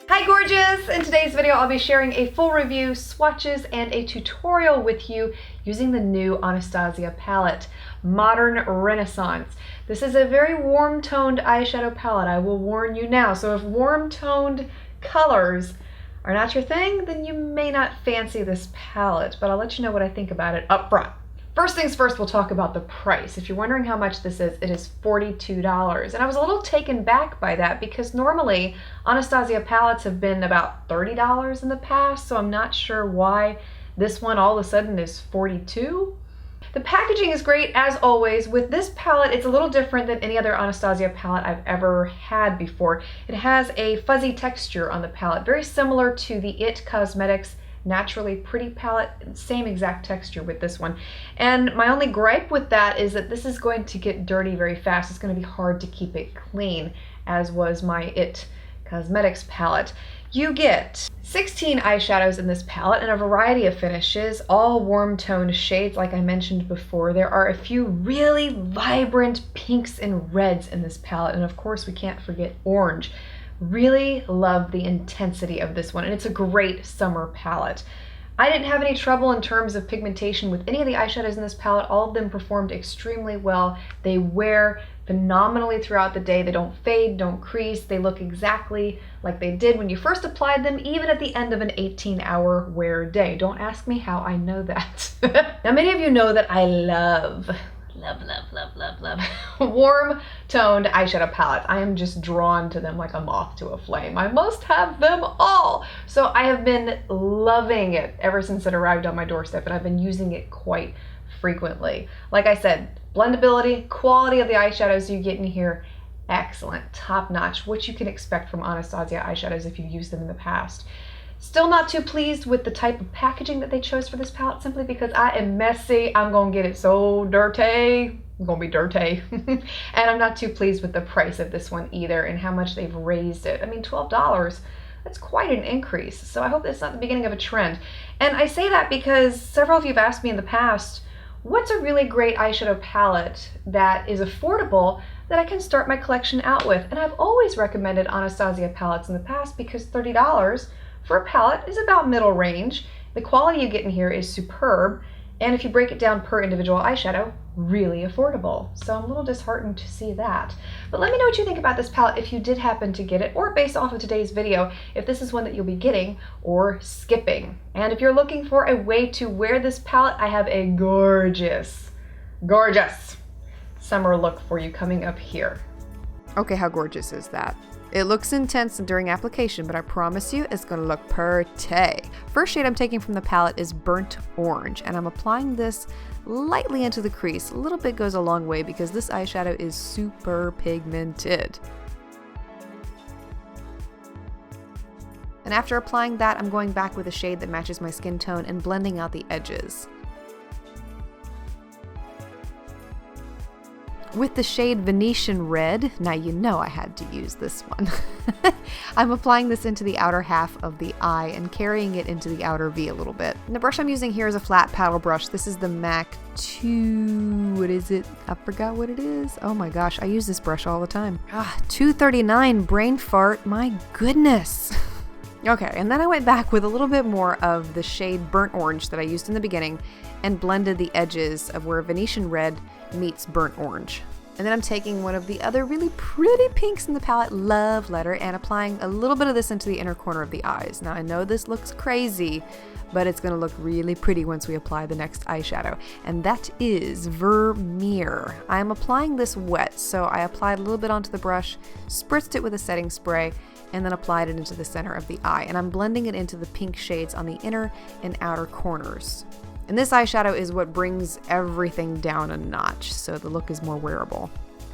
Hi gorgeous! In today's video I'll be sharing a full review, swatches, and a tutorial with you using the new Anastasia palette, Modern Renaissance. This is a very warm-toned eyeshadow palette, I will warn you now. So if warm-toned colors are not your thing, then you may not fancy this palette, but I'll let you know what I think about it up front. First things first, we'll talk about the price. If you're wondering how much this is, it is $42. And I was a little taken back by that because normally Anastasia palettes have been about $30 in the past, so I'm not sure why this one all of a sudden is $42. The packaging is great as always. With this palette, it's a little different than any other Anastasia palette I've ever had before. It has a fuzzy texture on the palette, very similar to the IT Cosmetics Naturally Pretty palette, same exact texture with this one. And my only gripe with that is that this is going to get dirty very fast. It's going to be hard to keep it clean, as was my IT Cosmetics palette. You get 16 eyeshadows in this palette and a variety of finishes, all warm toned shades like I mentioned before. There are a few really vibrant pinks and reds in this palette, and of course we can't forget orange. Really love the intensity of this one, and it's a great summer palette. I didn't have any trouble in terms of pigmentation with any of the eyeshadows in this palette. All of them performed extremely well. They wear phenomenally throughout the day. They don't fade, don't crease. They look exactly like they did when you first applied them, even at the end of an 18-hour wear day. Don't ask me how I know that. Now, many of you know that I love warm toned eyeshadow palettes. I am just drawn to them like a moth to a flame. I must have them all. So I have been loving it ever since it arrived on my doorstep, and I've been using it quite frequently. Like I said, blendability, quality of the eyeshadows you get in here, excellent, top notch, what you can expect from Anastasia eyeshadows if you've used them in the past. Still not too pleased with the type of packaging that they chose for this palette, simply because I am messy. I'm gonna get it so dirty. I'm gonna be dirty. And I'm not too pleased with the price of this one either and how much they've raised it. I mean, $12, that's quite an increase. So I hope that's not the beginning of a trend. And I say that because several of you have asked me in the past, what's a really great eyeshadow palette that is affordable that I can start my collection out with? And I've always recommended Anastasia palettes in the past because $30 for a palette is about middle range. The quality you get in here is superb, and if you break it down per individual eyeshadow, really affordable. So I'm a little disheartened to see that. But let me know what you think about this palette if you did happen to get it, or based off of today's video, if this is one that you'll be getting or skipping. And if you're looking for a way to wear this palette, I have a gorgeous summer look for you coming up here. Okay, how gorgeous is that? It looks intense during application, but I promise you it's gonna look pretty. First shade I'm taking from the palette is Burnt Orange, and I'm applying this lightly into the crease. A little bit goes a long way because this eyeshadow is super pigmented. And after applying that, I'm going back with a shade that matches my skin tone and blending out the edges. With the shade Venetian Red, now you know I had to use this one. I'm applying this into the outer half of the eye and carrying it into the outer V a little bit. And the brush I'm using here is a flat paddle brush. This is the MAC 2, what is it? I forgot what it is. Oh my gosh, I use this brush all the time. 239, brain fart, my goodness. Okay, and then I went back with a little bit more of the shade Burnt Orange that I used in the beginning and blended the edges of where Venetian Red meets Burnt Orange. And then I'm taking one of the other really pretty pinks in the palette, Love Letter, and applying a little bit of this into the inner corner of the eyes. Now I know this looks crazy, but it's going to look really pretty once we apply the next eyeshadow, and that is Vermeer. I'm applying this wet, so I applied a little bit onto the brush, spritzed it with a setting spray, and then applied it into the center of the eye. And I'm blending it into the pink shades on the inner and outer corners. And this eyeshadow is what brings everything down a notch, so the look is more wearable.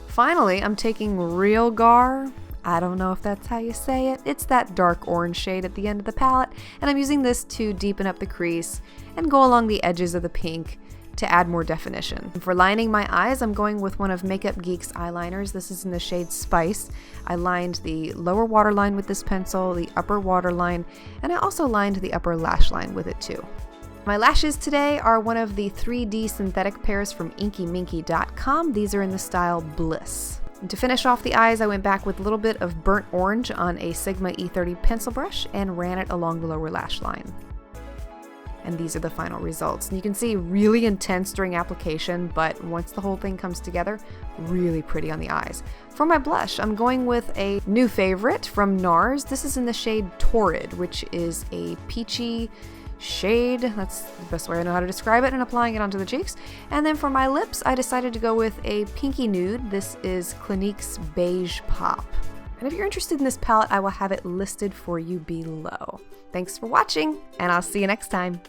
Finally, I'm taking Real Gar. I don't know if that's how you say it. It's that dark orange shade at the end of the palette, and I'm using this to deepen up the crease and go along the edges of the pink to add more definition. And for lining my eyes, I'm going with one of Makeup Geek's eyeliners. This is in the shade Spice. I lined the lower waterline with this pencil, the upper waterline, and I also lined the upper lash line with it too. My lashes today are one of the 3D synthetic pairs from inkyminky.com. These are in the style Bliss. And to finish off the eyes, I went back with a little bit of burnt orange on a Sigma E30 pencil brush and ran it along the lower lash line. And these are the final results. And you can see really intense during application, but once the whole thing comes together, really pretty on the eyes. For my blush, I'm going with a new favorite from NARS. This is in the shade Torrid, which is a peachy shade. That's the best way I know how to describe it, and applying it onto the cheeks. And then for my lips, I decided to go with a pinky nude. This is Clinique's Beige Pop. And if you're interested in this palette, I will have it listed for you below. Thanks for watching, and I'll see you next time.